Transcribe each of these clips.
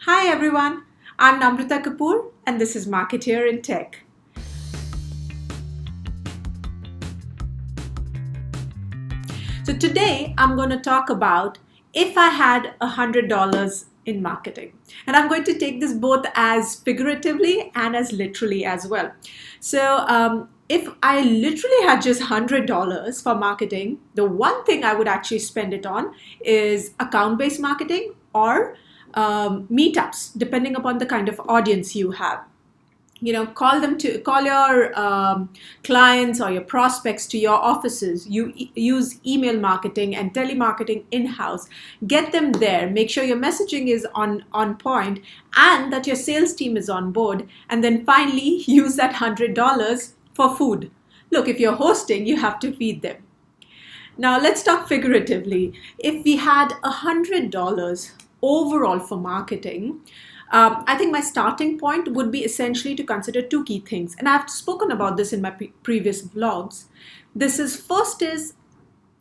Hi everyone, I'm Namrata Kapoor and this is Marketeer in Tech. So today I'm going to talk about if I had $100 in marketing. And I'm going to take this both as figuratively and as literally as well. So if I literally had just $100 for marketing, the one thing I would actually spend it on is account-based marketing or meetups, depending upon the kind of audience you have. Call your clients or your prospects to your offices. Use email marketing and telemarketing in-house. Get them there. Make sure your messaging is on point and that your sales team is on board. And then finally, use that $100 for food. Look, if you're hosting, you have to feed them. Now let's talk figuratively. If we had $100 overall for marketing, I think my starting point would be essentially to consider two key things. And I've spoken about this in my previous vlogs. First is,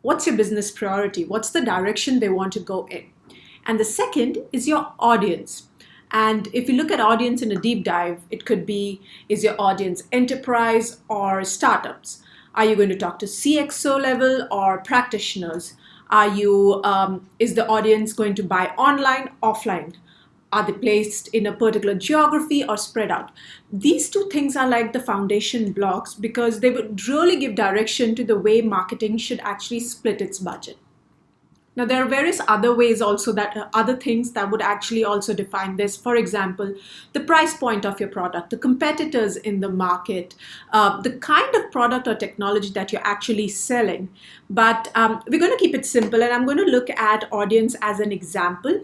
what's your business priority? What's the direction they want to go in? And the second is your audience. And if you look at audience in a deep dive, it could be, is your audience enterprise or startups? Are you going to talk to CXO level or practitioners? Is the audience going to buy online, offline? Are they placed in a particular geography or spread out? These two things are like the foundation blocks because they would really give direction to the way marketing should actually split its budget. Now, there are various other ways also other things that would actually also define this. For example, the price point of your product, the competitors in the market, the kind of product or technology that you're actually selling. But we're going to keep it simple, and I'm going to look at audience as an example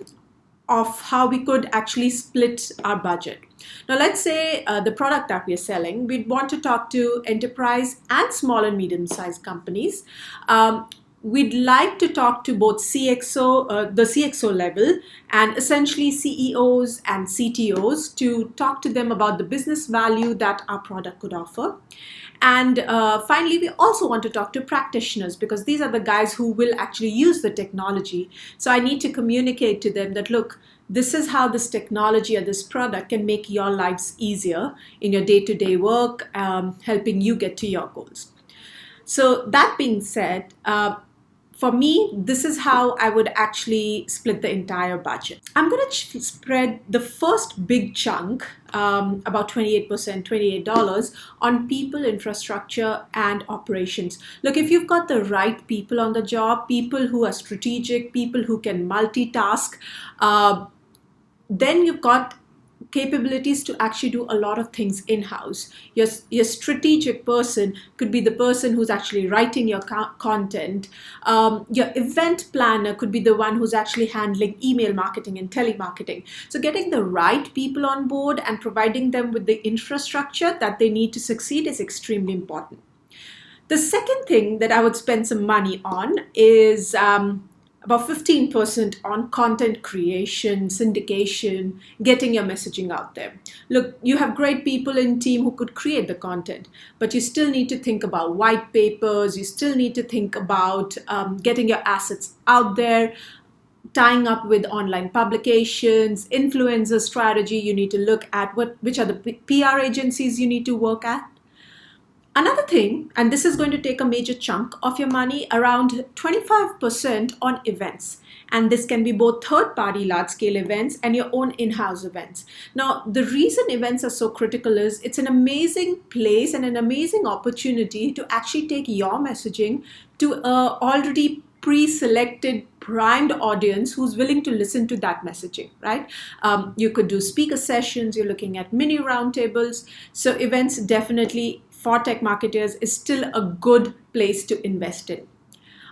of how we could actually split our budget. Now, let's say the product that we're selling, we'd want to talk to enterprise and small and medium-sized companies. We'd like to talk to both the CXO level and essentially CEOs and CTOs to talk to them about the business value that our product could offer. And finally, we also want to talk to practitioners because these are the guys who will actually use the technology. So I need to communicate to them that, look, this is how this technology or this product can make your lives easier in your day-to-day work, helping you get to your goals. So that being said, for me, this is how I would actually split the entire budget. I'm going to spread the first big chunk, about 28%, $28, on people, infrastructure, and operations. Look, if you've got the right people on the job, people who are strategic, people who can multitask, then you've got capabilities to actually do a lot of things in-house. Your strategic person could be the person who's actually writing your content. Your event planner could be the one who's actually handling email marketing and telemarketing. So getting the right people on board and providing them with the infrastructure that they need to succeed is extremely important. The second thing that I would spend some money on is about 15% on content creation, syndication, getting your messaging out there. Look, you have great people in team who could create the content, but you still need to think about white papers. You still need to think about getting your assets out there, tying up with online publications, influencer strategy. You need to look at which are the PR agencies you need to work at. Another thing, and this is going to take a major chunk of your money, around 25% on events. And this can be both third-party large-scale events and your own in-house events. Now, the reason events are so critical is it's an amazing place and an amazing opportunity to actually take your messaging to an already pre-selected primed audience who's willing to listen to that messaging, right? You could do speaker sessions, you're looking at mini roundtables. So events definitely for tech marketers is still a good place to invest in.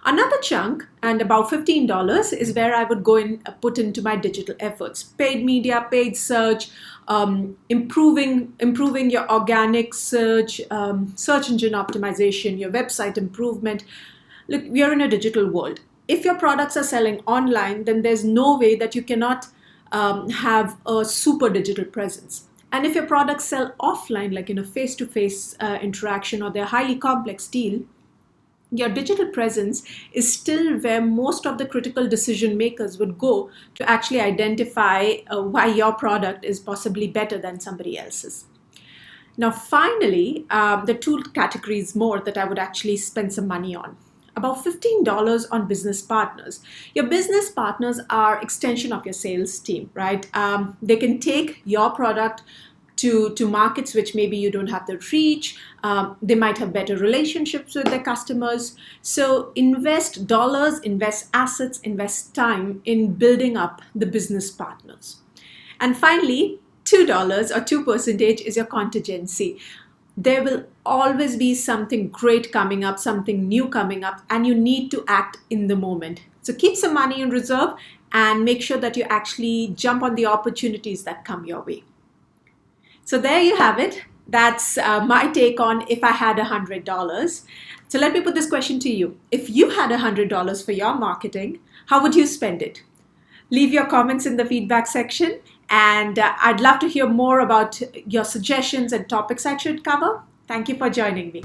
Another chunk, and about $15, is where I would go and put into my digital efforts. Paid media, paid search, improving your organic search, search engine optimization, your website improvement. Look, we are in a digital world. If your products are selling online, then there's no way that you cannot have a super digital presence. And if your products sell offline, like in a face-to-face interaction or they're highly complex deal, your digital presence is still where most of the critical decision makers would go to actually identify why your product is possibly better than somebody else's. Now, finally, the two categories more that I would actually spend some money on. About $15 on business partners. Your business partners are extension of your sales team, right? They can take your product to markets which maybe you don't have the reach. They might have better relationships with their customers. So invest dollars, invest assets, invest time in building up the business partners. And finally, $2 or 2% is your contingency. There will always be something great coming up, something new coming up, and you need to act in the moment. So keep some money in reserve and make sure that you actually jump on the opportunities that come your way. So there you have it. That's my take on if I had $100. So let me put this question to you. If you had $100 for your marketing, how would you spend it? Leave your comments in the feedback section, and I'd love to hear more about your suggestions and topics I should cover. Thank you for joining me.